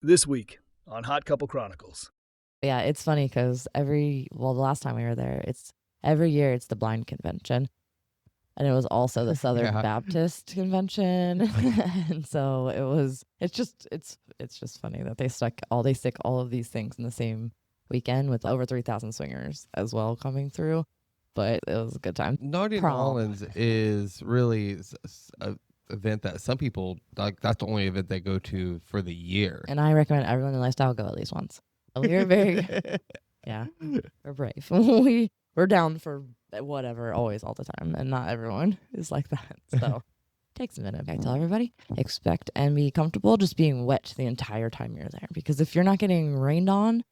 This week on Hot Couple Chronicles. Yeah, it's funny because the last time we were there, every year it's the blind convention. And it was also the Southern Yeah. Baptist convention. And so it's just funny that they stick all of these things in the same weekend with over 3,000 swingers as well coming through. But it was a good time. Naughty New Prom. Orleans is really an event that some people, like, that's the only event they go to for the year. And I recommend everyone in Lifestyle go at least once. We're very, yeah, we're brave. We're down for whatever, always, all the time. And not everyone is like that. So takes a minute. I tell everybody, expect and be comfortable just being wet the entire time you're there. Because if you're not getting rained on,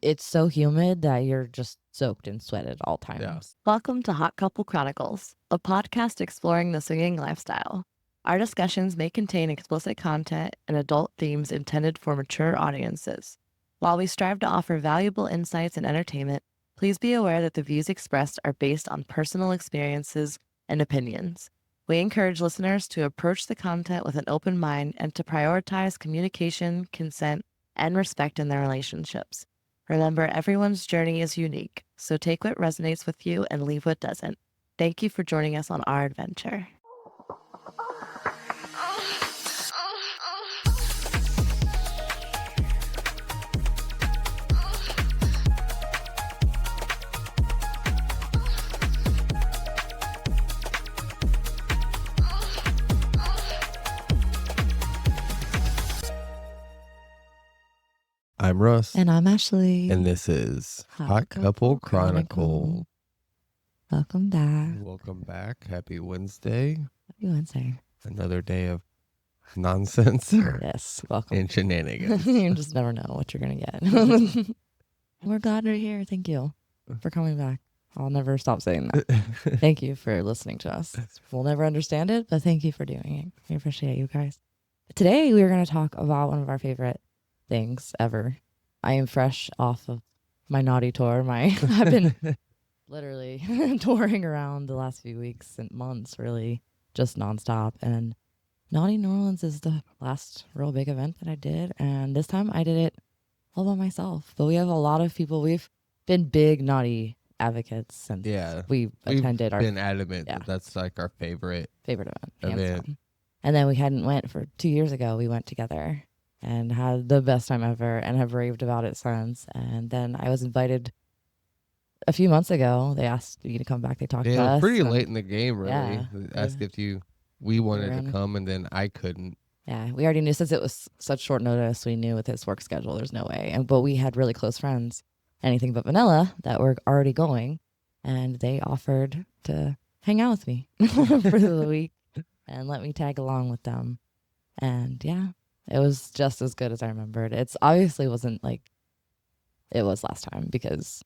it's so humid that you're just soaked and sweat at all times. Yeah. Welcome to Hot Couple Chronicles, a podcast exploring the swinging lifestyle. Our discussions may contain explicit content and adult themes intended for mature audiences. While we strive to offer valuable insights and entertainment, please be aware that the views expressed are based on personal experiences and opinions. We encourage listeners to approach the content with an open mind and to prioritize communication, consent, and respect in their relationships. Remember, everyone's journey is unique, so take what resonates with you and leave what doesn't. Thank you for joining us on our adventure. I'm Russ. And I'm Ashley. And this is Hot Couple Chronicle. Welcome back. Welcome back. Happy Wednesday. Happy Wednesday. Another day of nonsense Yes, welcome. and shenanigans. You just never know what you're going to get. We're glad you're here. Thank you for coming back. I'll never stop saying that. Thank you for listening to us. We'll never understand it, but thank you for doing it. We appreciate you guys. Today, we're going to talk about one of our favorite things ever. I am fresh off of my naughty tour. I've been literally touring around the last few weeks and months, really, just nonstop. And Naughty New Orleans is the last real big event that I did. And this time I did it all by myself. But we have a lot of people. We've been big Naughty advocates since we attended We've been adamant Yeah. that that's like our favorite event. hands event. down. And then we hadn't went for 2 years ago. We went together and had the best time ever and have raved about it since. And then I was invited a few months ago. They asked me to come back. They talked to us. Pretty late in the game, really. Yeah. They asked if we wanted to come, and then I couldn't. Yeah, we already knew since it was such short notice. We knew with his work schedule, there's no way. But we had really close friends, anything but Vanilla, that were already going, and they offered to hang out with me for the week and let me tag along with them. And yeah, it was just as good as I remembered. It's obviously wasn't like it was last time because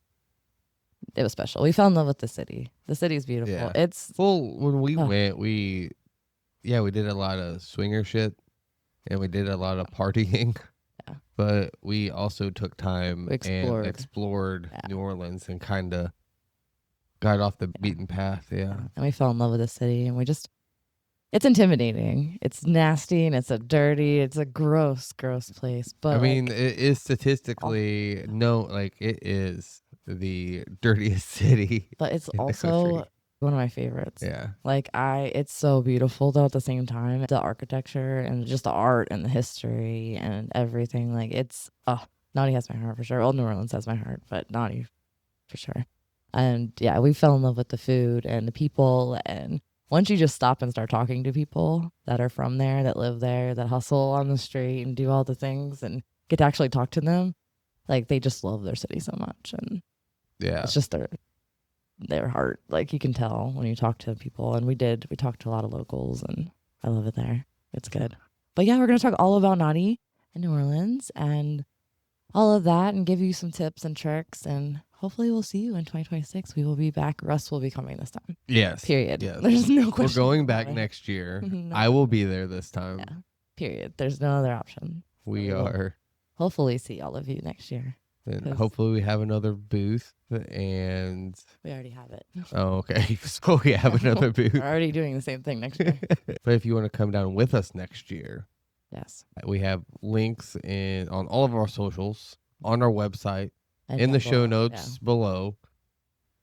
it was special. We fell in love with the city. The city's beautiful. Yeah. When we went, we did a lot of swinger shit and we did a lot of partying. Yeah. But we also took time and explored Yeah. New Orleans and kind of got off the beaten path. Yeah. And we fell in love with the city, and it's intimidating. It's nasty and it's a gross place. But I mean, it is statistically it is the dirtiest city. But it's in the also country. one of my favorites. Yeah. It's so beautiful though at the same time. The architecture and just the art and the history and everything. Naughty has my heart for sure. Old New Orleans has my heart, but Naughty for sure. And yeah, we fell in love with the food and the people. And once you just stop and start talking to people that are from there, that live there, that hustle on the street and do all the things and get to actually talk to them, they just love their city so much. And yeah, it's just their heart. You can tell when you talk to people. And we talked to a lot of locals, and I love it there. It's good. But yeah, we're going to talk all about Naughty in New Orleans and all of that and give you some tips and tricks. And hopefully we'll see you in 2026. We will be back. Russ will be coming this time. Yes. Period. Yes. There's no question. We're going back about it. next year. No. I will be there this time. Yeah. Period. There's no other option. We will are. Hopefully see all of you next year. And 'Cause- hopefully we have another booth, and We already have it. oh, okay. So we have another booth. We're already doing the same thing next year. But if you want to come down with us next year, Yes. We have links on all of our socials, on our website, And in the down show below, notes below.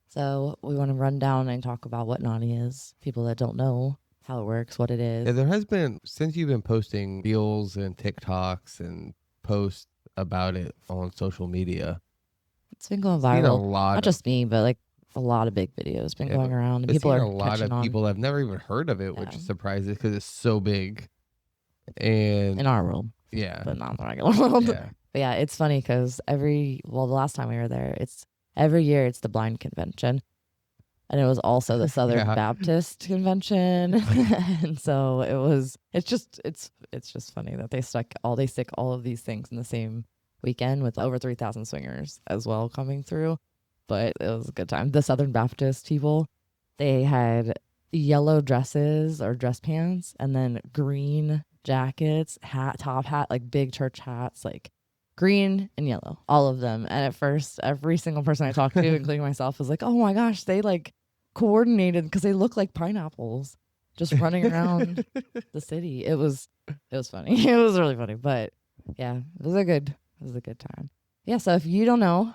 So we want to run down and talk about what Naughty is. People that don't know how it works, what it is. Yeah, there has been, since you've been posting reels and TikToks and posts about it on social media, It's been going seen a viral. lot Not of, just me, but like a lot of big videos been going around, and people seen are a lot catching of on people have never even heard of it, which Yeah. is surprising because it's so big. And in our world, yeah, but not in the regular world. yeah, But yeah, it's funny because the last time we were there, every year it's the blind convention. And it was also the Southern Yeah. Baptist convention. And so it's just funny that they stick all of these things in the same weekend with over 3,000 swingers as well coming through. But it was a good time. The Southern Baptist people, they had yellow dresses or dress pants and then green jackets, top hat, like big church hats, like green and yellow, all of them. And at first, every single person I talked to, including myself, was like, oh my gosh, they like coordinated because they look like pineapples just running around the city. It was funny. It was really funny. But yeah, it was a good time. Yeah, so if you don't know,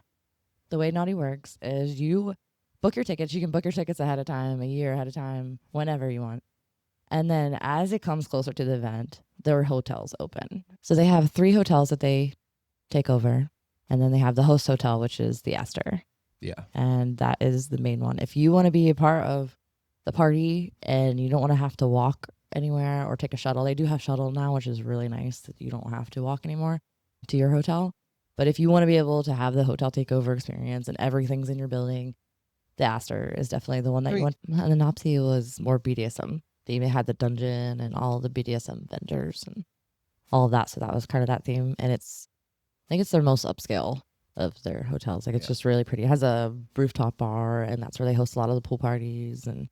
the way Naughty works is you book your tickets. You can book your tickets ahead of time, a year ahead of time, whenever you want. And then as it comes closer to the event, there are hotels open. So they have 3 hotels that they take over. And then they have the host hotel, which is the Astor. yeah. And that is the main one. If you want to be a part of the party and you don't want to have to walk anywhere or take a shuttle, they do have shuttle now, which is really nice that you don't have to walk anymore to your hotel. But if you want to be able to have the hotel takeover experience and everything's in your building, the Astor is definitely the one that you want. And the Nopsy was more BDSM. They even had the dungeon and all the BDSM vendors and all of that. So that was kind of that theme. And I think it's their most upscale of their hotels. Like it's just really pretty. It has a rooftop bar, and that's where they host a lot of the pool parties and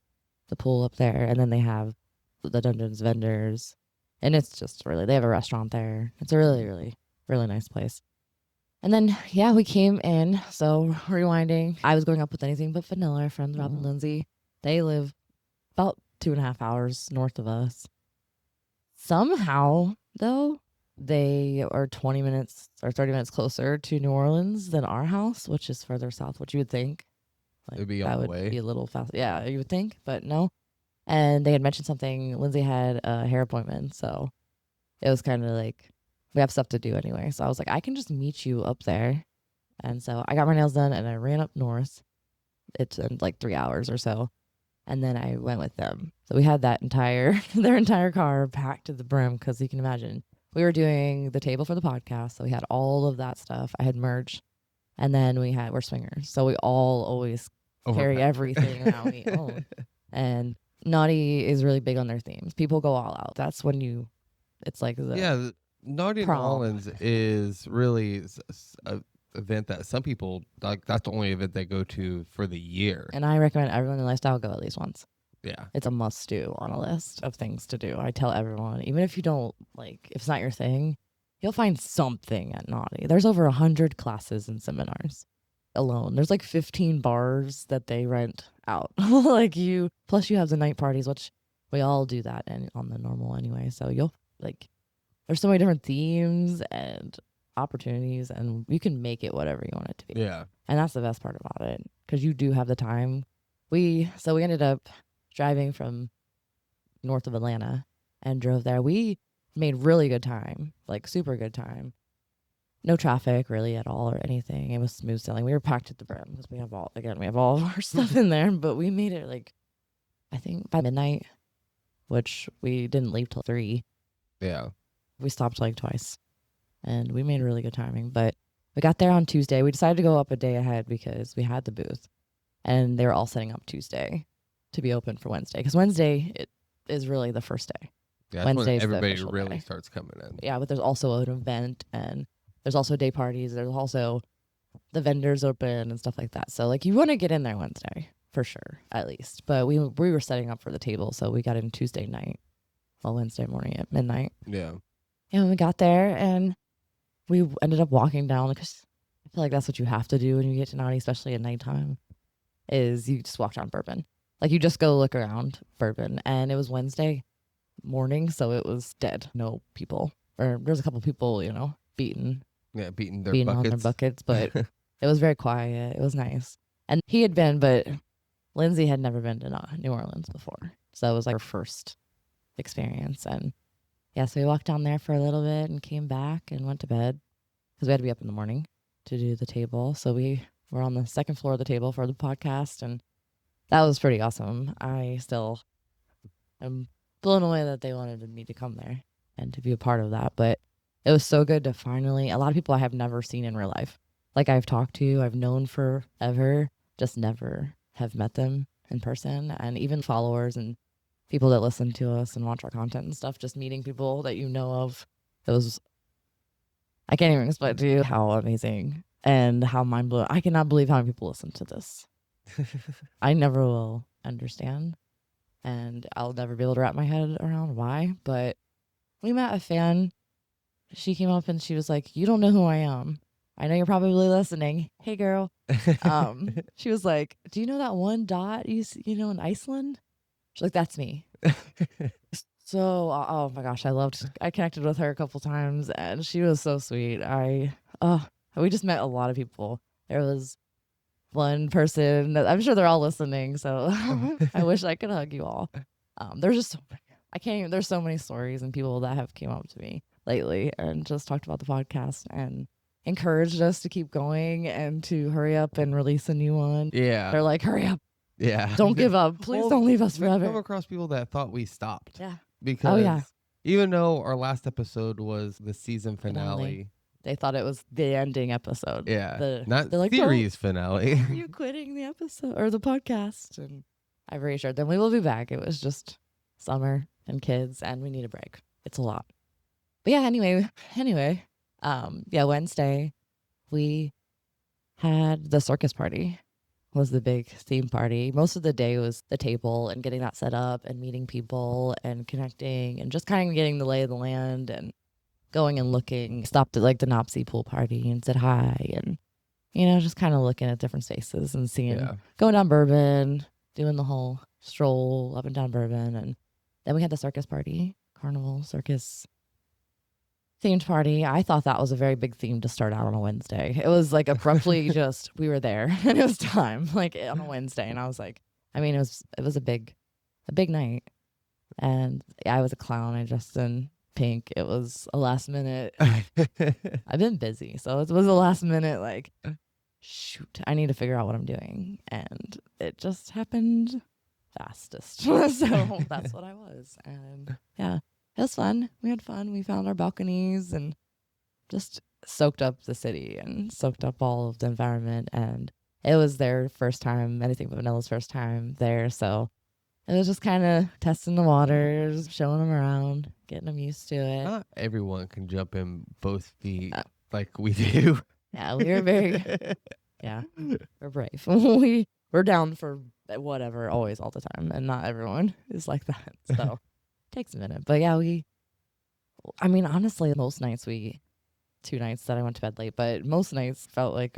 the pool up there. And then they have the dungeons vendors, and it's just really, they have a restaurant there. It's a really, really, really nice place. And then, yeah, we came in. So rewinding, I was going up with anything but vanilla. Our friends Rob and Lindsay, they live about 2.5 hours north of us. Somehow, though, they are 20 minutes or 30 minutes closer to New Orleans than our house, which is further south, which you would think. It'd be on that the would way. be a little fast. Yeah, you would think, but no. And they had mentioned something. Lindsay had a hair appointment, so it was kind of like, we have stuff to do anyway. So I was like, I can just meet you up there. And so I got my nails done and I ran up north. It's in like 3 hours or so. And then I went with them. So we had that their entire car packed to the brim because you can imagine. We were doing the table for the podcast. So we had all of that stuff. I had merch. And then we're swingers. So we all always carry everything that we own. And Naughty is really big on their themes. People go all out. That's when it's like Naughty New Orleans is really an event that some people, like, that's the only event they go to for the year. And I recommend everyone in lifestyle go at least once. Yeah. It's a must do on a list of things to do. I tell everyone, even if you don't if it's not your thing, you'll find something at Naughty. There's over 100 classes and seminars alone. There's like 15 bars that they rent out. Plus you have the night parties, which we all do that on the normal anyway. So there's so many different themes and opportunities, and you can make it whatever you want it to be. Yeah. And that's the best part about it, because you do have the time. We ended up driving from north of Atlanta and drove there. We made really good time, like super good time. No traffic really at all or anything. It was smooth sailing. We were packed at the brim because we have all of our stuff in there, but we made it I think by midnight, which we didn't leave till 3. Yeah. We stopped twice, and we made really good timing. But we got there on Tuesday. We decided to go up a day ahead because we had the booth, and they were all setting up Tuesday to be open for Wednesday, because Wednesday it is really the first day. Yeah, Wednesday's when the everybody official really day. starts coming in. Yeah, but there's also an event, and there's also day parties. There's also the vendors open and stuff like that. So you want to get in there Wednesday for sure, at least. But we were setting up for the table, so we got in Tuesday night, Wednesday morning at midnight. Yeah. And we got there, and we ended up walking down, because I feel like that's what you have to do when you get to Naughty, especially at nighttime, is you just walk down Bourbon. You just go look around Bourbon. And it was Wednesday morning, so it was dead. No people. or there's a couple people, beating beating their on buckets. their buckets, but it was very quiet. It was nice. And he had been, but Lindsay had never been to New Orleans before. So it was like her first experience. And yeah, so we walked down there for a little bit and came back and went to bed because we had to be up in the morning to do the table. So we were on the second floor of the table for the podcast, and that was pretty awesome. I still am blown away that they wanted me to come there and to be a part of that. But it was so good to finally, a lot of people I have never seen in real life. Like I've talked to, I've known forever, just never have met them in person. And even followers and people that listen to us and watch our content and stuff, just meeting people that you know of. It was, I can't even explain to you how amazing and how mind-blowing. I cannot believe how many people listen to this. I never will understand, and I'll never be able to wrap my head around why. But we met a fan. She came up and she was like, "You don't know who I am. I know you're probably listening. Hey, girl." She was like, "Do you know that one dot in Iceland?" She's like, "That's me." So, oh my gosh, I connected with her a couple times, and she was so sweet. We just met a lot of people. There was one person, I'm sure they're all listening, so I wish I could hug you all. There's just, there's so many stories and people that have came up to me lately and just talked about the podcast and encouraged us to keep going and to hurry up and release a new one. Yeah. They're like, "Hurry up. Yeah. Don't give up. Please don't leave us forever." We've come across people that thought we stopped. Yeah. Because even though our last episode was the season finale. They thought it was the ending episode. Yeah. Not like, series finale. Are you quitting the episode or the podcast? And I reassured them we will be back. It was just summer and kids and we need a break. It's a lot. But yeah, anyway, Wednesday we had the circus party. Was the big theme party. Most of the day was the table and getting that set up and meeting people and connecting and just kind of getting the lay of the land and going and looking. Stopped at like the Nopsey pool party and said hi and, just kind of looking at different spaces and seeing, going down Bourbon, doing the whole stroll up and down Bourbon. And then we had the circus party, carnival circus themed party. I thought that was a very big theme to start out on a Wednesday. It was like abruptly just, we were there and it was time, like on a Wednesday. And I was like, it was a big night. And I was a clown. I dressed in pink. It was a last minute. I've been busy. So it was a last minute, like, shoot, I need to figure out what I'm doing. And it just happened fastest. So that's what I was. And yeah. It was fun. We had fun. We found our balconies and just soaked up the city and soaked up all of the environment. And it was their first time, anything but Vanilla's first time there. So it was just kind of testing the waters, showing them around, getting them used to it. Not everyone can jump in both feet like we do. Yeah, we were very, we're brave. We're down for whatever, always, all the time. And not everyone is like that. So. Takes a minute. But yeah, honestly, most nights 2 nights that I went to bed late, but most nights felt like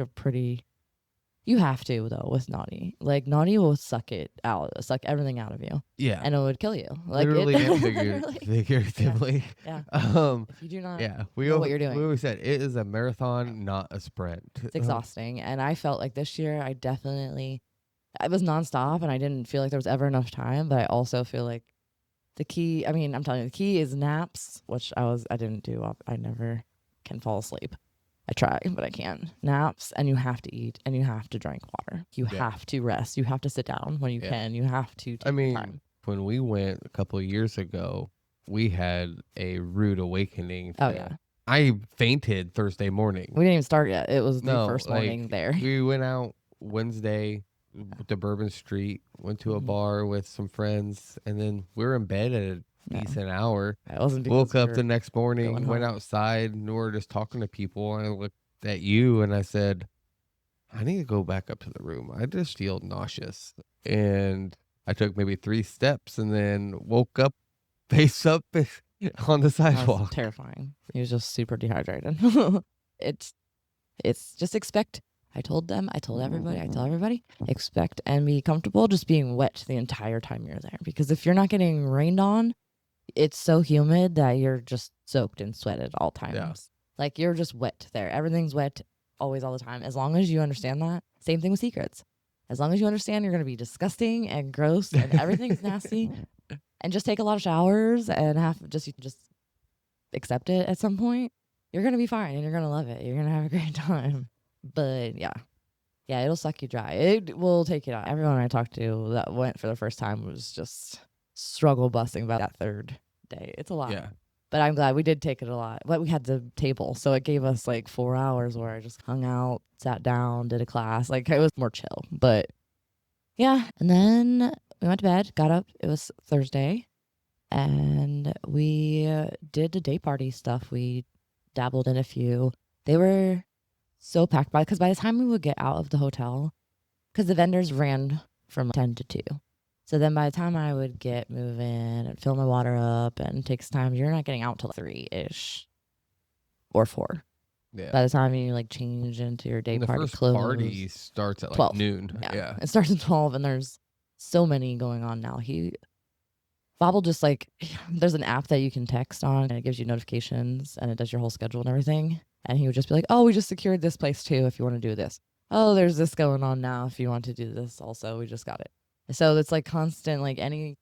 you have to though with Naughty. Like Naughty will suck everything out of you. Yeah. And it would kill you. Like literally and figuratively. Yeah. If you do not know what you're doing. We always said it is a marathon, not a sprint. It's exhausting. And I felt like this year it was nonstop and I didn't feel like there was ever enough time, but I also feel like the key, I'm telling you, the key is naps, which I didn't do. I never can fall asleep. I try, but I can't. Naps, and you have to eat, and you have to drink water. You have to rest. You have to sit down when you can. You have to take time. When we went a couple of years ago, we had a rude awakening. Oh, yeah. I fainted Thursday morning. We didn't even start yet. It was the first morning there. We went out Wednesday to Bourbon Street, went to a bar with some friends, and then we were in bed at a decent hour. Woke up the next morning, went outside, and we were just talking to people. And I looked at you and I said, I need to go back up to the room. I just feel nauseous. And I took maybe 3 steps and then woke up face up on the sidewalk. That was terrifying. He was just super dehydrated. It's just expect. I tell everybody, expect and be comfortable just being wet the entire time you're there. Because if you're not getting rained on, it's so humid that you're just soaked in sweat at all times. Yeah. Like you're just wet there. Everything's wet always, all the time. As long as you understand that. Same thing with secrets. As long as you understand you're going to be disgusting and gross and everything's nasty, and just take a lot of showers and you can just accept it at some point, you're going to be fine and you're going to love it. You're going to have a great time. But yeah, it'll suck you dry. It will take it out. Everyone I talked to that went for the first time was just struggle busting about that third day. It's a lot. Yeah. But I'm glad we did take it a lot. But we had the table, so it gave us like 4 hours where I just hung out, sat down, did a class. Like it was more chill. But yeah, and then we went to bed, got up. It was Thursday, and we did the day party stuff. We dabbled in a few. They were so packed because by the time we would get out of the hotel, because the vendors ran from 10 to 2. So then by the time I would get moving and fill my water up, and it takes time, you're not getting out till 3-ish or 4. Yeah. By the time you like change into your day And party the first clothes. party starts at like 12. noon. Yeah. It starts at 12 and there's so many going on now. Bob will just like, there's an app that you can text on and it gives you notifications and it does your whole schedule and everything. And he would just be like, oh, we just secured this place too if you want to do this. Oh, there's this going on now if you want to do this also. We just got it. So it's like constant, like it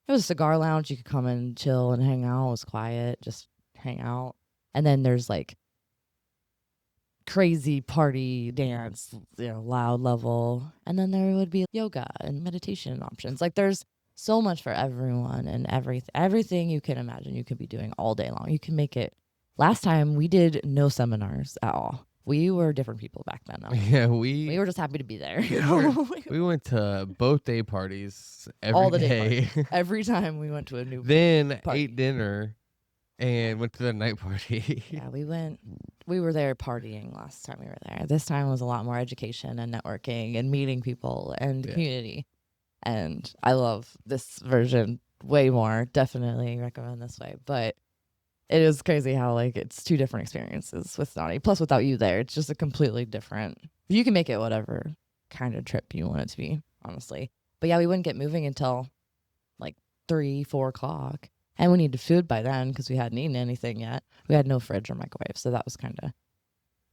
was a cigar lounge. You could come and chill and hang out. It was quiet, just hang out. And then there's like crazy party dance, loud level. And then there would be yoga and meditation options. Like there's so much for everyone and everything you can imagine you could be doing all day long. You can make it. Last time we did no seminars at all. We were different people back then, though. Yeah, we were just happy to be there. We went to both day parties all the day. Day parties. Every time we went to a new then party. Ate dinner and went to the night party. Yeah, we were there partying last time we were there. This time was a lot more education and networking and meeting people and community. And I love this version way more. Definitely recommend this way. But it is crazy how like it's 2 different experiences with Naughty. Plus without you there, it's just a completely different. You can make it whatever kind of trip you want it to be, honestly. But yeah, we wouldn't get moving until like 3-4 o'clock. And we needed food by then because we hadn't eaten anything yet. We had no fridge or microwave, so that was kind of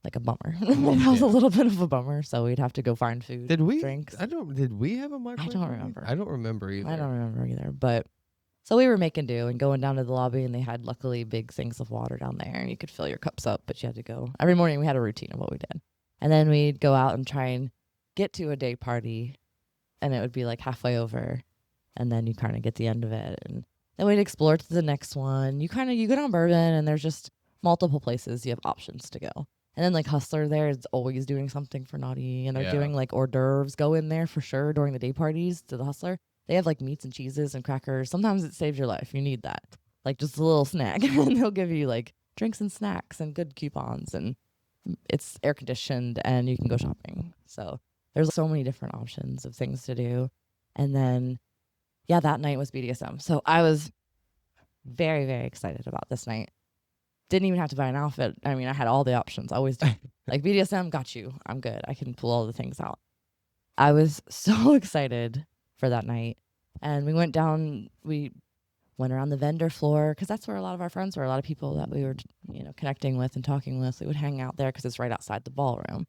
like a bummer. That was a little bit of a bummer, so we'd have to go find food. Did we? Drinks. Did we have a microwave? I don't remember. I don't remember either. But so we were making do and going down to the lobby, and they had luckily big things of water down there, and you could fill your cups up, but you had to go. Every morning we had a routine of what we did. And then we'd go out and try and get to a day party, and it would be like halfway over, and then you kind of get the end of it. And then we'd explore to the next one. You go down Bourbon, and there's just multiple places you have options to go. And then like Hustler there is always doing something for Naughty, and they're doing like hors d'oeuvres. Go in there for sure during the day parties to the Hustler. They have like meats and cheeses and crackers. Sometimes it saves your life. You need that. Like just a little snack. And they'll give you like drinks and snacks and good coupons, and it's air conditioned and you can go shopping. So there's so many different options of things to do. And then, that night was BDSM. So I was very, very excited about this night. Didn't even have to buy an outfit. I mean, I had all the options. I always do. Like BDSM, got you. I'm good. I can pull all the things out. I was so excited for that night. And we went down, we went around the vendor floor because that's where a lot of our friends were, a lot of people that we were, connecting with and talking with. We would hang out there because it's right outside the ballroom.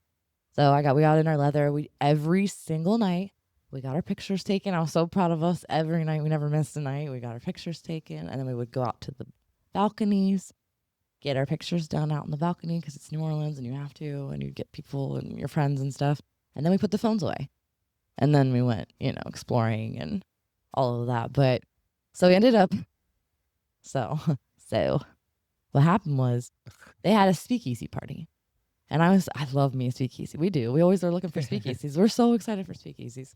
So we got in our leather. Every single night, we got our pictures taken. I was so proud of us. Every night, we never missed a night. We got our pictures taken, and then we would go out to the balconies, get our pictures done out in the balcony because it's New Orleans and you have to, and you get people and your friends and stuff. And then we put the phones away. And then we went, exploring and all of that. But so we ended up, so what happened was they had a speakeasy party. And I love me a speakeasy. We do. We always are looking for speakeasies. We're so excited for speakeasies.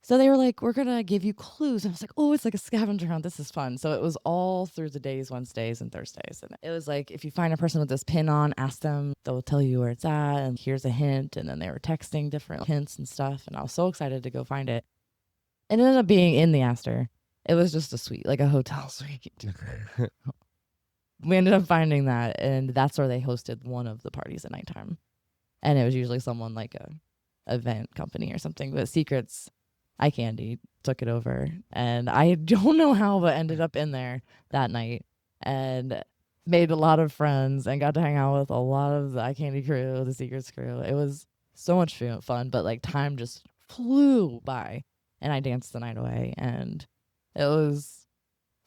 So they were like, we're going to give you clues. And I was like, oh, it's like a scavenger hunt. This is fun. So it was all through the days, Wednesdays and Thursdays. And it was like, if you find a person with this pin on, ask them, they'll tell you where it's at. And here's a hint. And then they were texting different hints and stuff. And I was so excited to go find it. It ended up being in the Astor. It was just a suite, like a hotel suite. We ended up finding that. And that's where they hosted one of the parties at nighttime. And it was usually someone like a event company or something. But Secrets eye candy took it over. And I don't know how, but ended up in there that night and made a lot of friends and got to hang out with a lot of the eye candy crew, the secrets crew. It was so much fun, but like time just flew by and I danced the night away and it was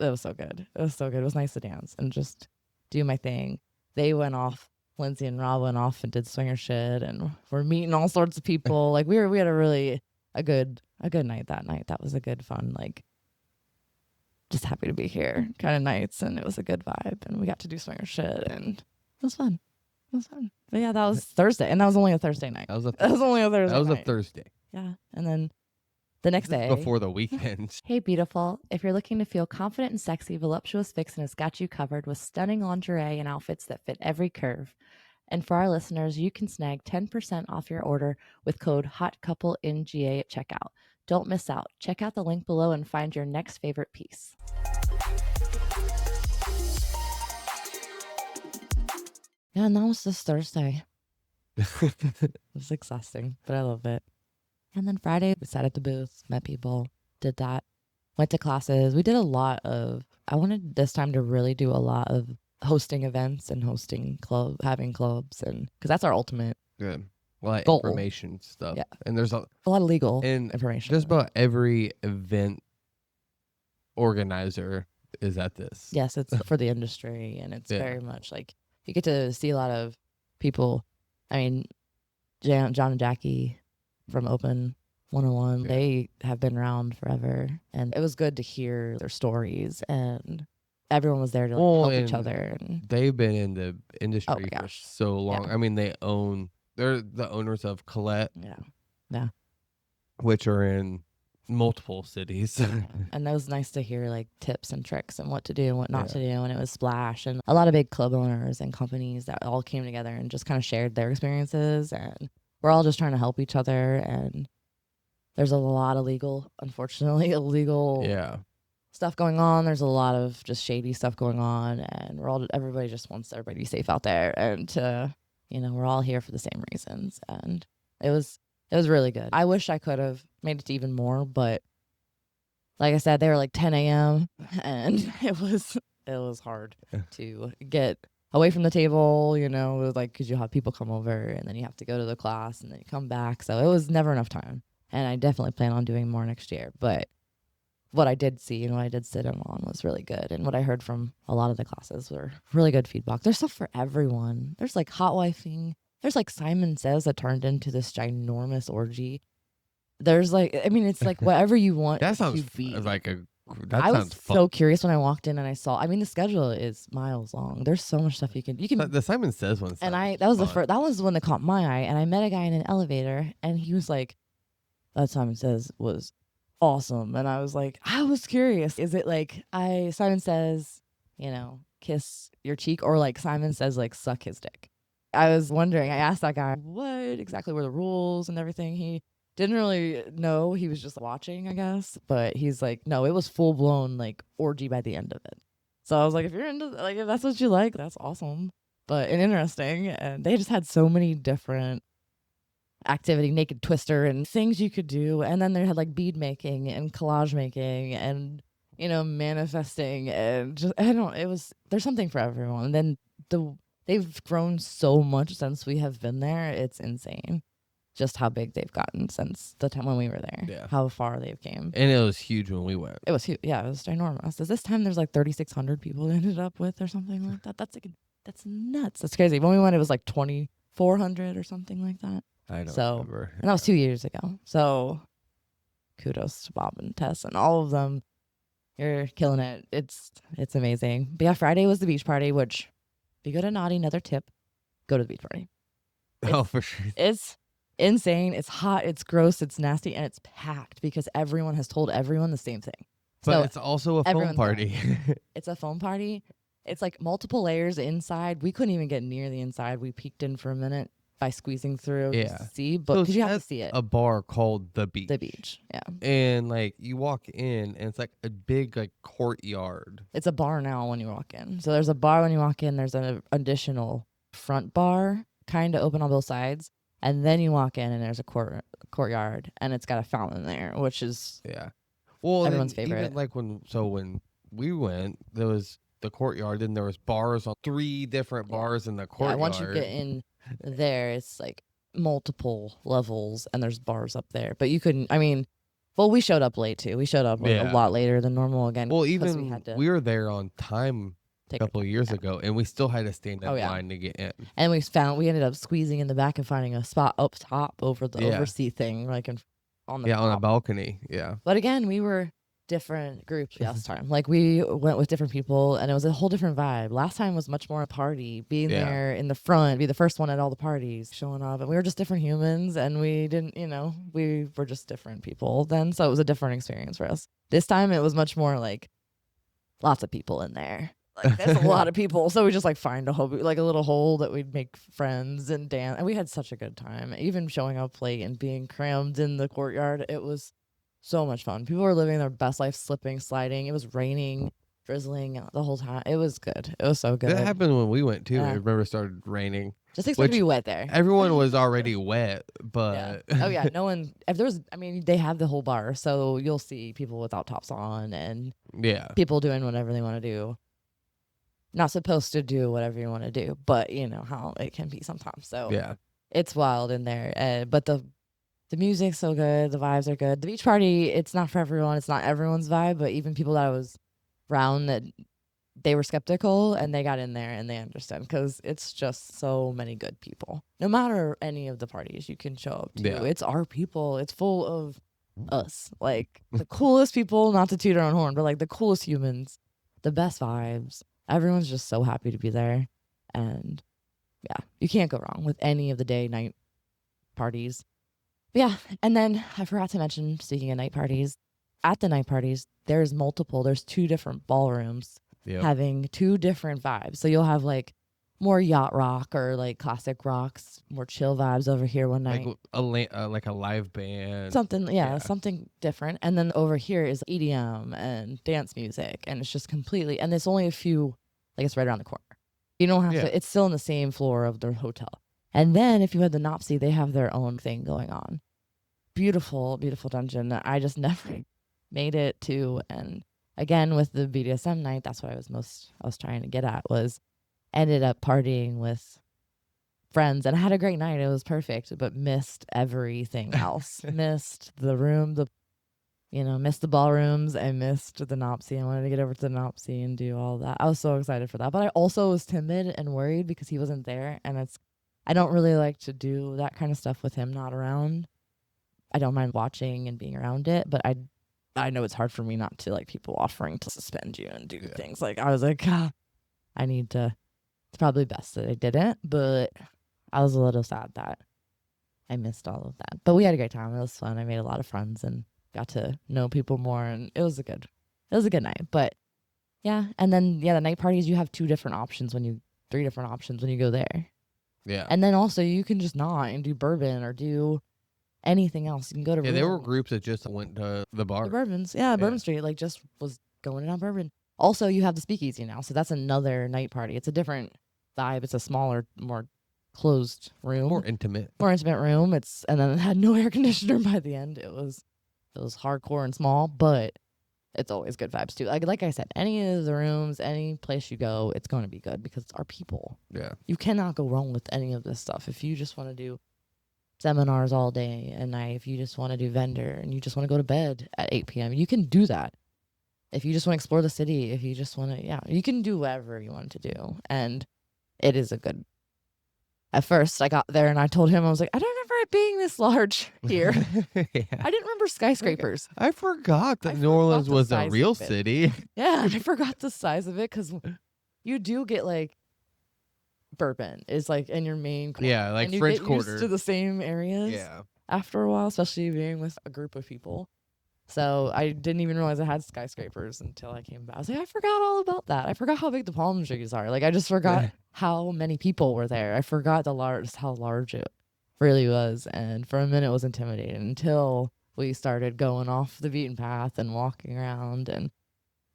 so good. It was so good. It was nice to dance and just do my thing. They went off. Lindsay and Rob went off and did swinger shit and we're meeting all sorts of people. Like we had a good night that night. That was a good fun, like just happy to be here kind of nights, and it was a good vibe and we got to do swinger shit and it was fun. It was fun. But yeah, that was Thursday and that was only a Thursday night. That was only a Thursday. That was night. a Thursday. Yeah. And then the next day. Before the weekend. Hey, beautiful. If you're looking to feel confident and sexy, Voluptuous Vixen has got you covered with stunning lingerie and outfits that fit every curve. And for our listeners, you can snag 10% off your order with code HOTCOUPLENGA at checkout. Don't miss out. Check out the link below and find your next favorite piece. Yeah, and that was this Thursday. It was exhausting, but I love it. And then Friday, we sat at the booth, met people, did that, went to classes. We did a lot of, I wanted this time to really do a lot of hosting events and hosting having clubs, and because that's our ultimate Good. A lot of goal. Information stuff. Yeah. And there's a lot of legal and information. Just about every event organizer is at this. Yes, it's for the industry, and it's very much like you get to see a lot of people. I mean, John and Jackie from Open 101, they have been around forever, and it was good to hear their stories, and everyone was there to help each other. And they've been in the industry for so long. Yeah. I mean, they're the owners of Colette. Yeah. Which are in multiple cities. And that was nice to hear like tips and tricks and what to do and what not to do. And it was Splash and a lot of big club owners and companies that all came together and just kind of shared their experiences. And we're all just trying to help each other. And there's a lot of unfortunately, illegal stuff going on. There's a lot of just shady stuff going on. And everybody just wants everybody to be safe out there. And we're all here for the same reasons. And it was really good. I wish I could have made it to even more, but like I said, they were like 10 a.m. and it was hard to get away from the table, it was like, because you have people come over and then you have to go to the class and then you come back. So it was never enough time. And I definitely plan on doing more next year. But what I did see and what I did sit in on was really good. And what I heard from a lot of the classes were really good feedback. There's stuff for everyone. There's like hot wifing. There's like Simon Says that turned into this ginormous orgy. There's like, I mean, it's like whatever you want. That sounds like I was so curious when I walked in and I saw. I mean, the schedule is miles long. There's so much stuff you can. The Simon Says one. And that was that was the one that caught my eye. And I met a guy in an elevator, and he was like, "That Simon Says was awesome." And I was curious. Is it like Simon Says, kiss your cheek, or like Simon Says like suck his dick? I was wondering. I asked that guy what exactly were the rules and everything. He didn't really know. He was just watching, I guess. But he's like, no, it was full blown like orgy by the end of it. So I was like, if you're into if that's what you like, that's awesome. And interesting. And they just had so many different activity, naked twister and things you could do. And then they had like bead making and collage making and manifesting and just there's something for everyone. And then they've grown so much since we have been there. It's insane. Just how big they've gotten since the time when we were there. Yeah. How far they've came. And it was huge when we went. It was huge. Yeah, it was ginormous. This time there's like 3,600 people they ended up with or something like that. That's nuts. That's crazy. When we went, it was like 2,400 or something like that. I don't remember. And that was 2 years ago. So kudos to Bob and Tess and all of them. You're killing it. It's amazing. But yeah, Friday was the beach party, which if you go to Naughty, another tip, go to the beach party. For sure. It's insane. It's hot. It's gross. It's nasty. And it's packed because everyone has told everyone the same thing. But so it's also a foam party. It's a foam party. It's like multiple layers inside. We couldn't even get near the inside. We peeked in for a minute by squeezing through to see, but because you have to see it. A bar called The Beach. The Beach, yeah. And like you walk in and it's like a big like courtyard. It's a bar now when you walk in. So there's a bar when you walk in. There's an additional front bar kind of open on both sides. And then you walk in and there's a courtyard and it's got a fountain there, which is everyone's favorite. Even like when we went, there was the courtyard, and there was bars on 3 different bars in the courtyard. Yeah, once you get in there, it's like multiple levels and there's bars up there. But you couldn't, we showed up late too. We showed up a lot later than normal again. Well, even we were there on time a couple of years ago, and we still had to stand in line to get in. And we ended up squeezing in the back and finding a spot up top over the oversea thing, like on a balcony. Yeah. But again, we were different groups last time. Like we went with different people, and it was a whole different vibe. Last time was much more a party, being there in the front, be the first one at all the parties, showing up, and we were just different humans, and we didn't, we were just different people then, so it was a different experience for us. This time it was much more like lots of people in there. Like that's a lot of people, so we just like find a little hole that we'd make friends and dance, and we had such a good time. Even showing up late and being crammed in the courtyard, it was so much fun. People were living their best life, slipping, sliding. It was raining, drizzling the whole time. It was good. It was so good. That happened when we went too. Yeah. I remember it started raining. Just expect to be wet there. Everyone was already wet, but oh yeah, no one. If there was, they have the whole bar, so you'll see people without tops on and people doing whatever they want to do. Not supposed to do whatever you want to do, but you know how it can be sometimes. So it's wild in there. But the music's so good. The vibes are good. The beach party, it's not for everyone. It's not everyone's vibe, but even people that I was around that they were skeptical and they got in there and they understand because it's just so many good people. No matter any of the parties you can show up to, it's our people. It's full of us. Like the coolest people, not to toot our own horn, but like the coolest humans, the best vibes. Everyone's just so happy to be there. And you can't go wrong with any of the day, night parties. But yeah, and then I forgot to mention, speaking of night parties, at the night parties, there's 2 different ballrooms having 2 different vibes. So you'll have like more yacht rock or like classic rocks, more chill vibes over here one night. Like a live band. Something, something different. And then over here is EDM and dance music. And it's just completely, and there's only a few, like it's right around the corner. You don't have to, it's still in the same floor of the hotel. And then if you had the Nopsy, they have their own thing going on. Beautiful, beautiful dungeon that I just never made it to. And again, with the BDSM night, that's what I was trying to get at, was ended up partying with friends and I had a great night. It was perfect, but missed everything else. Missed the room, missed the ballrooms. I missed the Nopsy. I wanted to get over to the Nopsy and do all that. I was so excited for that. But I also was timid and worried because he wasn't there. And I don't really like to do that kind of stuff with him not around. I don't mind watching and being around it, but I know it's hard for me not to like people offering to suspend you and do things. Like I was like, I need to. It's probably best that I didn't, but I was a little sad that I missed all of that. But we had a great time. It was fun. I made a lot of friends and got to know people more, and it was a good night. But yeah, and then the night parties, you have 3 different options when you go there. Yeah. And then also you can just not and do bourbon or do anything else. You can go to there were groups that just went to the bar. The bourbons. Bourbon Street, like just was going in on bourbon. Also, you have the speakeasy now, so that's another night party. It's a different vibe. It's a smaller, more closed room. More intimate room. And then it had no air conditioner by the end. It was hardcore and small, but it's always good vibes too. Like I said, any of the rooms, any place you go, it's going to be good because it's our people. Yeah. You cannot go wrong with any of this stuff. If you just want to do seminars all day and night, if you just want to do vendor and you just want to go to bed at 8 p.m., you can do that. If you just want to explore the city, if you just want to, you can do whatever you want to do. And it is a good. At first, I got there and I told him, I was like, I don't remember it being this large here. I didn't remember skyscrapers. I forgot that New Orleans was a real city. Yeah, I forgot the size of it because you do get like bourbon is like in your main corner. Yeah, like and you French get Quarter. Used to the same areas. Yeah. After a while, especially being with a group of people. So I didn't even realize it had skyscrapers until I came back. I was like, I forgot all about that. I forgot how big the palm trees are. Like I just forgot how many people were there. I forgot how large it really was. And for a minute it was intimidating until we started going off the beaten path and walking around. And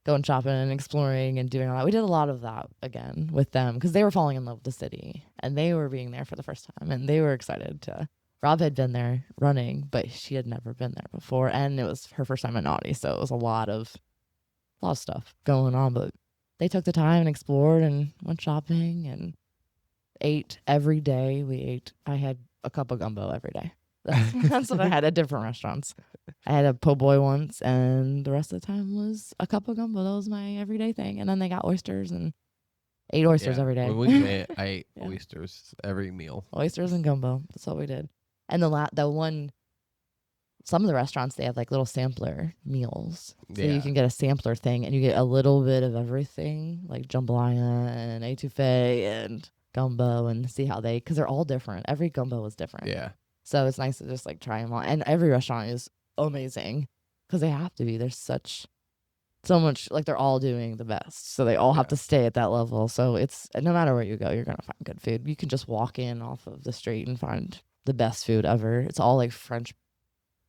going shopping and exploring and doing all that. We did a lot of that again with them because they were falling in love with the city and they were being there for the first time and they were excited to. Rob had been there running, but she had never been there before, and it was her first time at Naughty, so it was a lot of stuff going on. But they took the time and explored and went shopping and ate every day. I had a cup of gumbo every day. That's what I had at different restaurants. I had a po' boy once, and the rest of the time was a cup of gumbo. That was my everyday thing. And then they got oysters and ate oysters every day. When we met, I ate oysters every meal. Oysters and gumbo. That's all we did. And some of the restaurants, they have like little sampler meals. So you can get a sampler thing and you get a little bit of everything, like jambalaya and etouffee and gumbo, and see how because they're all different. Every gumbo is different. Yeah. So it's nice to just like try them all. And every restaurant is amazing because they have to be. There's so much, like they're all doing the best. So they all have to stay at that level. So it's, no matter where you go, you're going to find good food. You can just walk in off of the street and find the best food ever. It's all like French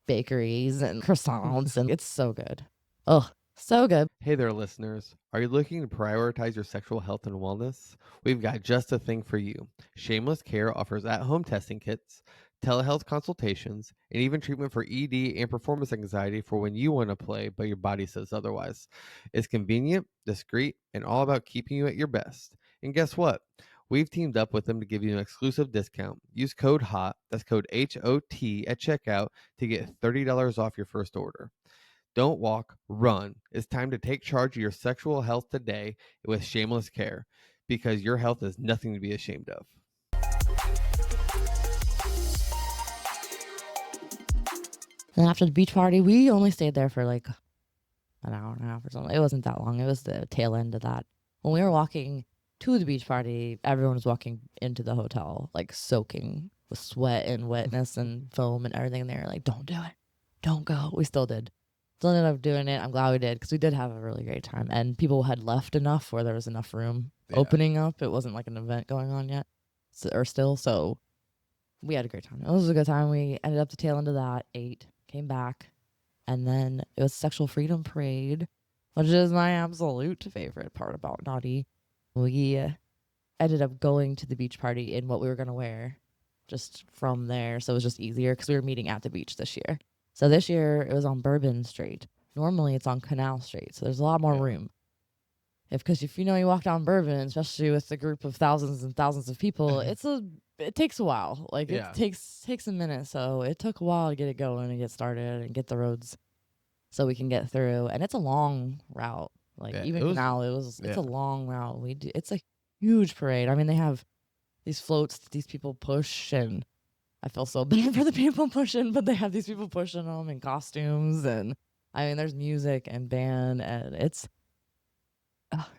bakeries and croissants, and it's so good. Oh, so good. Hey there, listeners. Are you looking to prioritize your sexual health and wellness? We've got just the thing for you. Shameless Care offers at-home testing kits, telehealth consultations, and even treatment for ED and performance anxiety for when you want to play, but your body says otherwise. It's convenient, discreet, and all about keeping you at your best. And guess what? We've teamed up with them to give you an exclusive discount. Use code HOT, that's code HOT, at checkout to get $30 off your first order. Don't walk, run. It's time to take charge of your sexual health today with Shameless Care, because your health is nothing to be ashamed of. And after the beach party, we only stayed there for like an hour and a half or something. It wasn't that long. It was the tail end of that. When we were walking to the beach party, everyone was walking into the hotel, like soaking with sweat and wetness and foam and everything. They were like, don't do it. Don't go. We still did. Still ended up doing it. I'm glad we did because we did have a really great time. And people had left enough where there was enough room opening up. It wasn't like an event going on yet so we had a great time. It was a good time. We ended up the tail end of that, ate, came back, and then it was Sexual Freedom Parade, which is my absolute favorite part about Naughty. We ended up going to the beach party in what we were going to wear just from there. So it was just easier because we were meeting at the beach this year. So this year it was on Bourbon Street. Normally it's on Canal Street. So there's a lot more room. Because if you walk down Bourbon, especially with a group of thousands and thousands of people, it takes a while. Like it takes a minute. So it took a while to get it going and get started and get the roads so we can get through. And it's a long route. It's a long route. It's a huge parade. I mean, they have these floats that these people push, and I feel so bad for the people pushing, but they have these people pushing them in costumes, and I mean, there's music and band, and it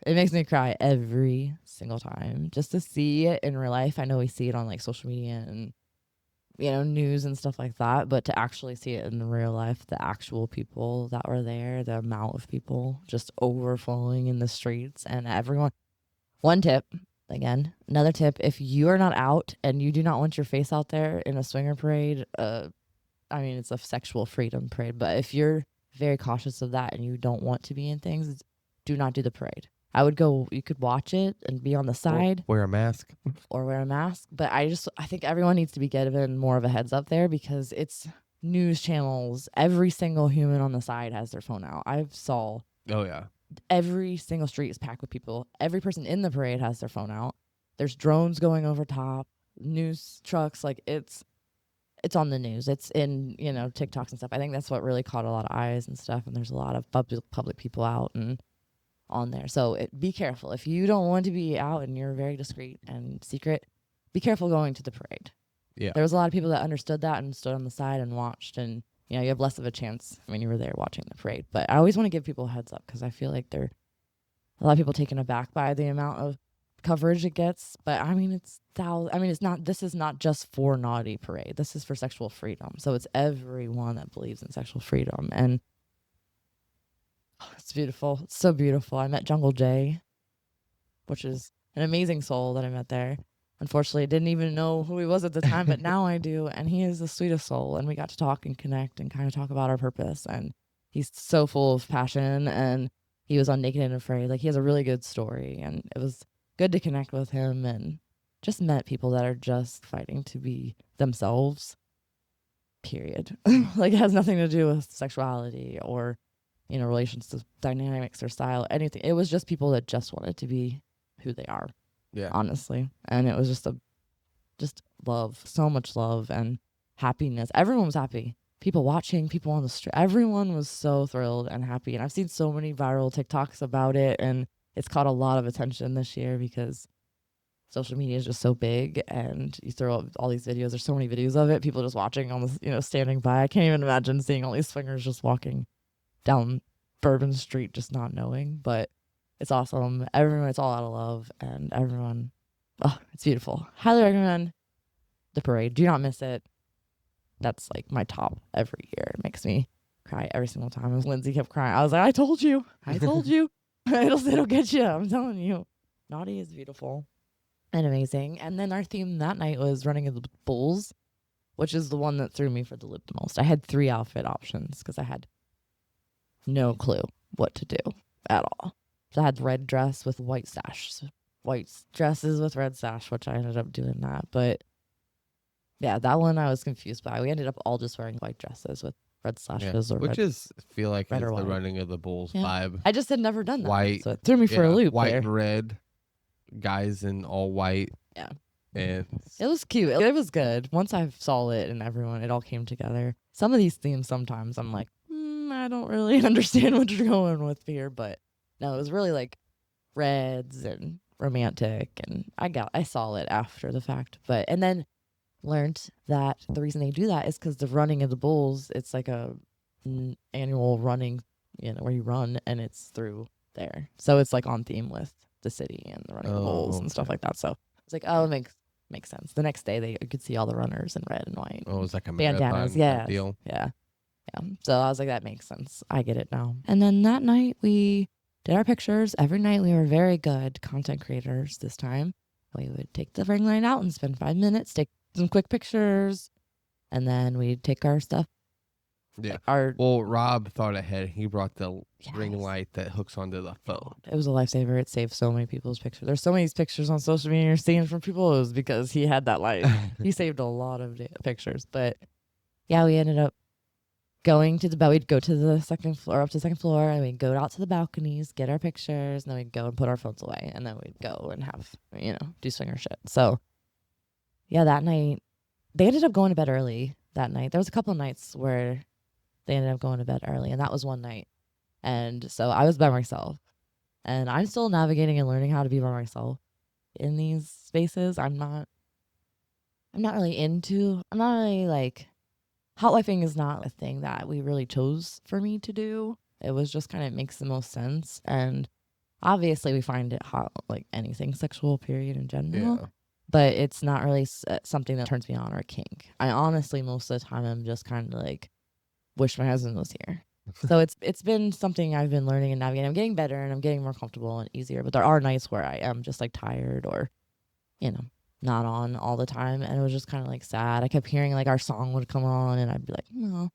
makes me cry every single time just to see it in real life. I know we see it on like social media and news and stuff like that, but to actually see it in real life, the actual people that were there, the amount of people just overflowing in the streets, and everyone. Another tip, if you are not out and you do not want your face out there in a swinger parade, it's a sexual freedom parade, but if you're very cautious of that and you don't want to be in things, do not do the parade. I would go, you could watch it and be on the side. Or wear a mask. But I think everyone needs to be given more of a heads up there because it's news channels. Every single human on the side has their phone out. Oh, yeah. Every single street is packed with people. Every person in the parade has their phone out. There's drones going over top, news trucks. Like it's on the news. It's in, TikToks and stuff. I think that's what really caught a lot of eyes and stuff. And there's a lot of public people out and on there. So be careful. If you don't want to be out and you're very discreet and secret, be careful going to the parade. Yeah. There was a lot of people that understood that and stood on the side and watched, and you have less of a chance when you were there watching the parade. But I always want to give people a heads up because I feel like a lot of people taken aback by the amount of coverage it gets. But this is not just for Naughty Parade. This is for sexual freedom. So it's everyone that believes in sexual freedom. And it's beautiful. It's so beautiful. I met Jungle Jay, which is an amazing soul that I met there. Unfortunately, I didn't even know who he was at the time, but now I do. And he is the sweetest soul. And we got to talk and connect and kind of talk about our purpose. And he's so full of passion. And he was on Naked and Afraid. Like, he has a really good story, and it was good to connect with him and just met people that are just fighting to be themselves, period. Like, it has nothing to do with sexuality or, you know, relations to dynamics or style, anything. It was just people that just wanted to be who they are, honestly. And it was just love, so much love and happiness. Everyone was happy. People watching, people on the street, everyone was so thrilled and happy. And I've seen so many viral TikToks about it, and it's caught a lot of attention this year because social media is just so big, and you throw up all these videos. There's so many videos of it. People just watching on the, you know, standing by. I can't even imagine seeing all these swingers just walking down Bourbon Street, just not knowing. But it's awesome. Everyone, it's all out of love, and everyone, oh, it's beautiful. Highly recommend the parade. Do not miss it. That's like my top every year. It makes me cry every single time. As Lindsay kept crying, I was like, I told you. It'll get you. I'm telling you. Naughty is beautiful and amazing. And then our theme that night was Running of the Bulls, which is the one that threw me for the loop the most. I had 3 outfit options because I had no clue what to do at all. So I had red dress with white sash, white dresses with red sash, which I ended up doing that. But yeah, that one I was confused by. We ended up all just wearing white dresses with red sashes or which red, is feel like red it's or the white. Running of the Bulls vibe. I just had never done that. White, so it threw me for a loop. White there. and red, guys in all white. Yeah. And it was cute. It was good. Once I saw it and everyone, it all came together. Some of these themes sometimes I'm like, I don't really understand what you're going with here. But no, it was really like reds and romantic, and I saw it after the fact. And then learned that the reason they do that is because the Running of the Bulls, it's like a annual running, you know, where you run, and it's through there. So it's like on theme with the city and the Running of the Bulls and stuff like that. So it's like, oh, it makes sense. The next day you could see all the runners in red and white. Oh, it was like a bandanas. marathon deal. Yeah. So I was like, that makes sense. I get it now. And then that night we did our pictures. Every night we were very good content creators this time. We would take the ring light out and spend 5 minutes, take some quick pictures, and then we'd take our stuff. Yeah. Like well, Rob thought ahead. He brought the ring light that hooks onto the phone. It was a lifesaver. It saved so many people's pictures. There's so many pictures on social media you're seeing from people. It was because he had that light. He saved a lot of pictures. But yeah, we ended up going to we'd go to the second floor, up to the second floor, and we'd go out to the balconies, get our pictures, and then we'd go and put our phones away, and then we'd go and have, you know, do swinger shit. So yeah, that night they ended up going to bed early that night. There was a couple of nights where they ended up going to bed early, and that was one night. And so I was by myself, and I'm still navigating and learning how to be by myself in these spaces. I'm not really like, hot wifing is not a thing that we really chose for me to do. It was just kind of makes the most sense. And obviously we find it hot, like anything sexual, period, in general. Yeah. But it's not really something that turns me on or a kink. I honestly, most of the time, I'm just kind of like, wish my husband was here. So it's been something I've been learning and navigating. I'm getting better and I'm getting more comfortable and easier. But there are nights where I am just like tired or, you know, not on all the time, and it was just kind of like sad. I kept hearing like our song would come on, and I'd be like, no.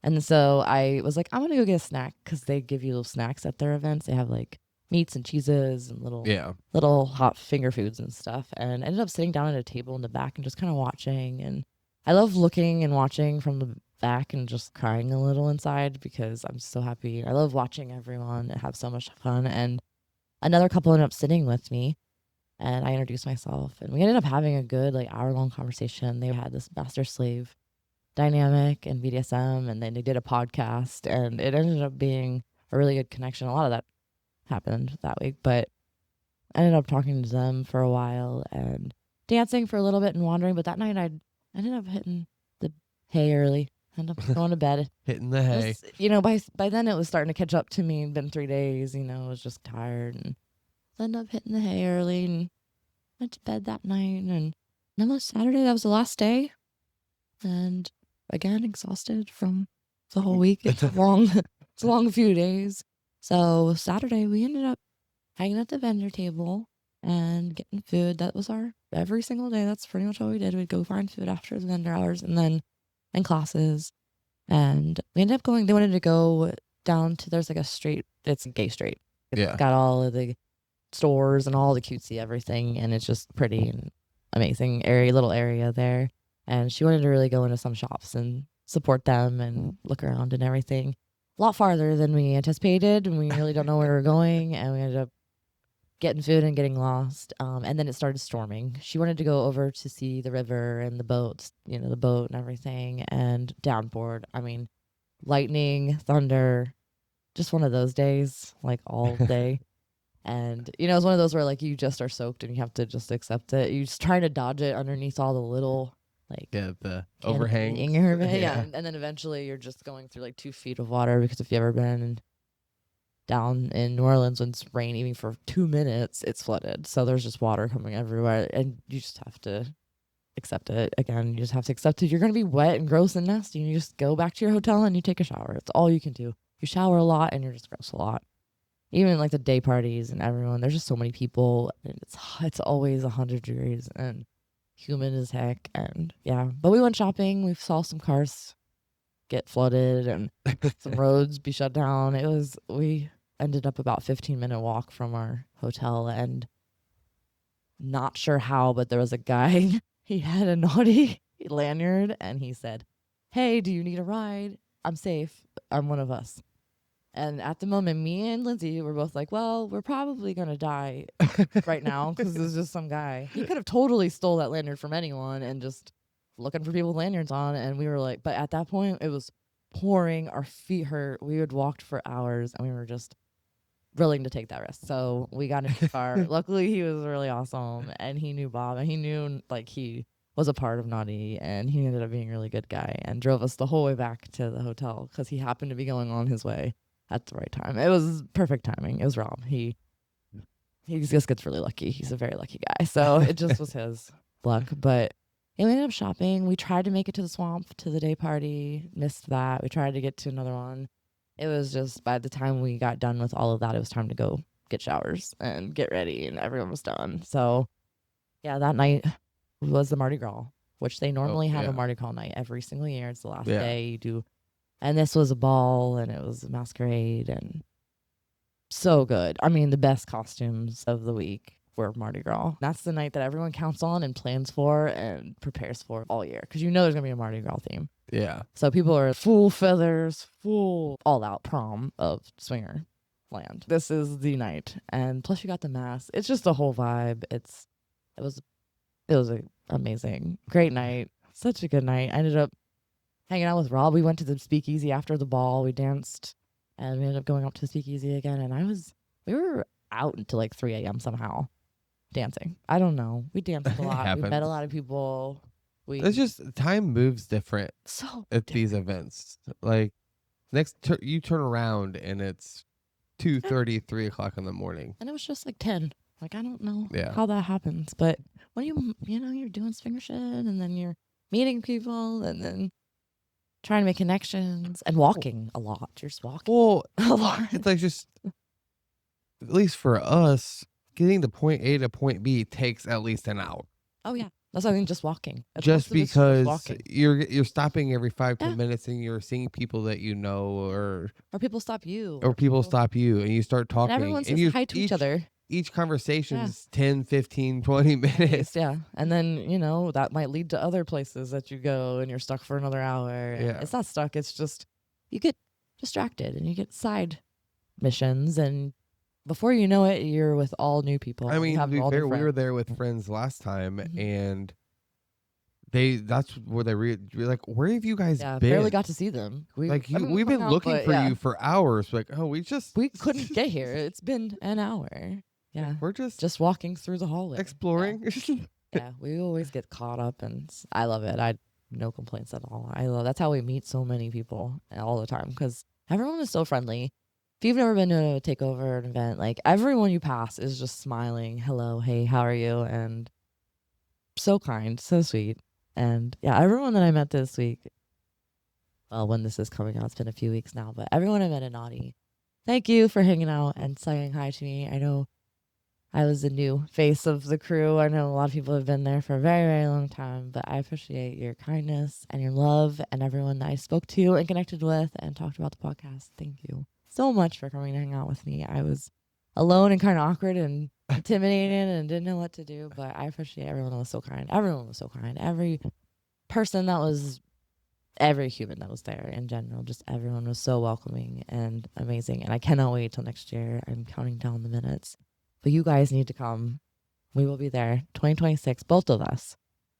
And so I was like, I'm gonna go get a snack, because they give you little snacks at their events. They have like meats and cheeses and little hot finger foods and stuff. And I ended up sitting down at a table in the back and just kind of watching. And I love looking and watching from the back and just crying a little inside because I'm so happy. I love watching everyone have so much fun. And another couple ended up sitting with me. And I introduced myself, and we ended up having a good like hour-long conversation. They had this master-slave dynamic and BDSM, and then they did a podcast, and it ended up being a really good connection. A lot of that happened that week, but I ended up talking to them for a while and dancing for a little bit and wandering. But that night I ended up hitting the hay early. Ended up going to bed. Hitting the hay. Was, you know, by then it was starting to catch up to me. It'd been 3 days, you know, I was just tired, and ended up hitting the hay early and went to bed that night. And then on Saturday, that was the last day. And again, exhausted from the whole week. It's a long few days. So Saturday, we ended up hanging at the vendor table and getting food. That was our every single day. That's pretty much what we did. We'd go find food after the vendor hours and then in classes. And we ended up they wanted to go down to, there's like a street, it's a gay street It's got all of the stores and all the cutesy everything, and it's just pretty and amazing little area there. And she wanted to really go into some shops and support them and look around and everything. A lot farther than we anticipated, and we really don't know where we're going, and we ended up getting food and getting lost. And then it started storming. She wanted to go over to see the river and the boats, the boat and everything, and downpoured. I mean, lightning, thunder, just one of those days, like all day. And, it's one of those where, like, you just are soaked and you have to just accept it. You just try to dodge it underneath all the little, like... Yeah, the overhang. Yeah. And then eventually you're just going through, like, 2 feet of water, because if you've ever been down in New Orleans when it's rain, even for 2 minutes, it's flooded. So there's just water coming everywhere. And you just have to accept it. Again, you just have to accept it. You're going to be wet and gross and nasty. And you just go back to your hotel and you take a shower. It's all you can do. You shower a lot and you're just gross a lot. Even like the day parties and everyone, there's just so many people, and it's always 100 degrees and humid as heck. And yeah, but we went shopping. We saw some cars get flooded and some roads be shut down. We ended up about 15-minute walk from our hotel, and not sure how, but there was a guy. He had a naughty lanyard, and he said, "Hey, do you need a ride? I'm safe. I'm one of us." And at the moment, me and Lindsay were both like, well, we're probably going to die right now, because there's just some guy. He could have totally stole that lanyard from anyone and just looking for people with lanyards on. And we were like, but at that point, it was pouring. Our feet hurt. We had walked for hours, and we were just willing to take that risk. So we got in the car. Luckily, he was really awesome, and he knew Bob, and he knew, like, he was a part of Naughty, and he ended up being a really good guy and drove us the whole way back to the hotel, because he happened to be going on his way at the right time. It was perfect timing. It was Rob. He just gets really lucky. He's a very lucky guy. So it just was his luck. But we ended up shopping. We tried to make it to the swamp, to the day party. Missed that. We tried to get to another one. It was just, by the time we got done with all of that, it was time to go get showers and get ready, and everyone was done. So yeah, that night was the Mardi Gras, which they normally have a Mardi Gras night every single year. It's the last day you do. And this was a ball, and it was a masquerade, and so good. I mean, the best costumes of the week were Mardi Gras. That's the night that everyone counts on and plans for and prepares for all year, because there's going to be a Mardi Gras theme. Yeah. So people are full feathers, full all-out prom of swinger land. This is the night. And plus you got the mask. It's just a whole vibe. It was an amazing, great night. Such a good night. I ended up hanging out with Rob. We went to the speakeasy after the ball. We danced, and we ended up going up to the speakeasy again. And we were out until like 3 a.m. somehow dancing. I don't know. We danced a lot. We met a lot of people. It's just time moves different at these events. Like you turn around and it's 2:30, 3 o'clock in the morning. And it was just like 10. Like, I don't know how that happens. But when you're doing swinger shit, and then you're meeting people, and then trying to make connections and walking a lot. You're just walking. Well, a lot. It's like, just, at least for us, getting to point A to point B takes at least an hour. Oh yeah, that's I mean, just walking. Just because you're stopping every 5-10 minutes, and you're seeing people that you know, or people stop you, or people stop you, and you start talking, and everyone says hi to each other. Each conversation is 10, 15, 20 minutes. Yeah. And then, that might lead to other places that you go, and you're stuck for another hour. Yeah. It's not stuck. It's just you get distracted, and you get side missions. And before you know it, you're with all new people. I mean, we were there with friends last time, and that's where they were like, where have you guys been? Barely got to see them. We've been looking for you for hours. Like, we couldn't get here. It's been an hour. Yeah, we're just walking through the hallway, exploring. Yeah, we always get caught up, and I love it. I no complaints at all. That's how we meet so many people all the time, because everyone is so friendly. If you've never been to a takeover or an event, like, everyone you pass is just smiling, hello, hey, how are you, and so kind, so sweet. And yeah, everyone that I met this week, well, when this is coming out, it's been a few weeks now, but everyone I met at Naughty, thank you for hanging out and saying hi to me. I know I was the new face of the crew. I know a lot of people have been there for a very, very long time, but I appreciate your kindness and your love, and everyone that I spoke to and connected with and talked about the podcast. Thank you so much for coming to hang out with me. I was alone and kind of awkward and intimidated and didn't know what to do. But I appreciate everyone was so kind. Everyone was so kind. Every human that was there in general, just everyone was so welcoming and amazing. And I cannot wait till next year. I'm counting down the minutes. But you guys need to come. We will be there 2026, both of us.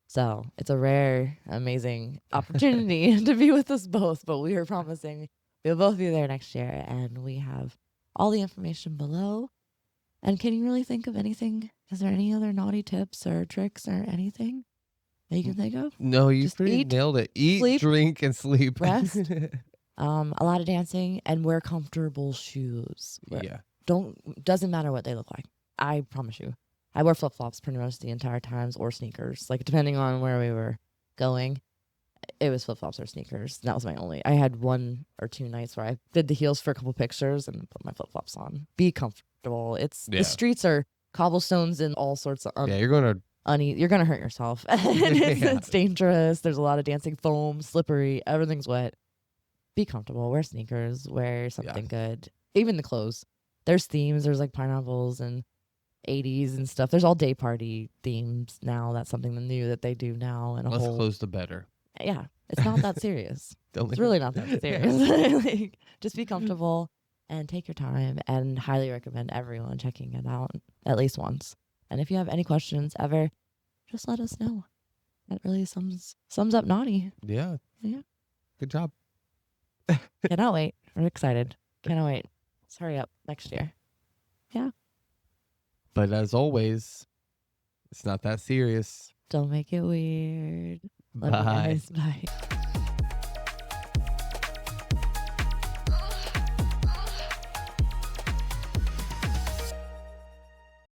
So it's a rare, amazing opportunity to be with us both. But we are promising we'll both be there next year. And we have all the information below. And can you really think of anything? Is there any other naughty tips or tricks or anything that you can think of? No, you Just pretty nailed it. Eat, sleep, drink, and sleep. rest. A lot of dancing and wear comfortable shoes. Doesn't matter what they look like. I promise you. I wore flip-flops pretty much the entire times or sneakers. Like depending on where we were going, it was flip-flops or sneakers. That was my only. I had 1 or 2 nights where I did the heels for a couple pictures and put my flip-flops on. Be comfortable. The streets are cobblestones and all sorts of you're gonna hurt yourself. It's dangerous. There's a lot of dancing, foam, slippery, everything's wet. Be comfortable. Wear sneakers. Wear something good. Even the clothes. There's themes. There's like pineapples and 80s and stuff. There's all day party themes now. That's something new that they do now. And less clothes the better. Yeah, it's not that serious. It's really not that serious. Like, just be comfortable and take your time. And highly recommend everyone checking it out at least once. And if you have any questions ever, just let us know. That really sums up Naughty. Yeah. Good job. Cannot wait. We're excited. Cannot wait. Let's hurry up next year. Yeah. But as always, it's not that serious. Don't make it weird. Love you Bye. guys. Bye.